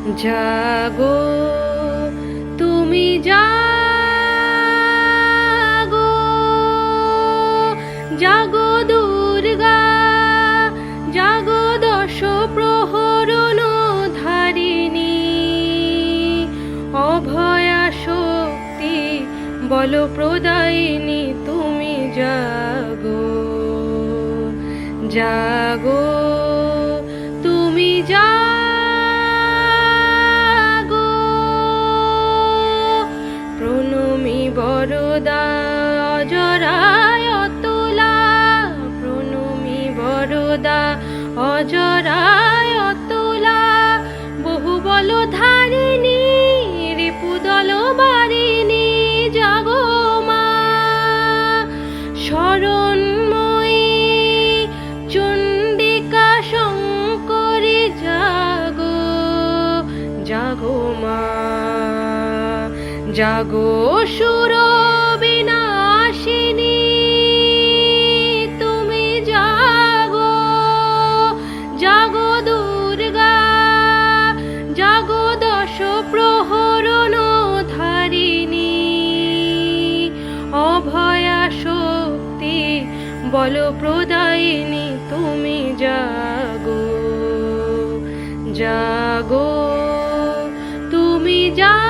জাগো তুমি জাগো, জাগো দুর্গা, জাগো দশ প্রহরণ ধারিণী, অভয়া শক্তি বল প্রদায়িনী তুমি জাগো, জাগো তুমি জাগো। প্রণমী বরদা অজরায় অতুলা, প্রণমী বরদা অজরায় অতুলা, বহু বল ধারিণী রিপুদল বারিণী, জাগো মা শরণময়ী চণ্ডিকা শঙ্করী, জাগো জাগো মা, জাগো সুর বিনাশিনী তুমি জাগো, জাগো দুর্গা, জাগো দশ প্রহরণ ধারিণী, অভয়া শক্তি বল প্রদায়িনী তুমি জাগো, জাগো তুমি জাগো।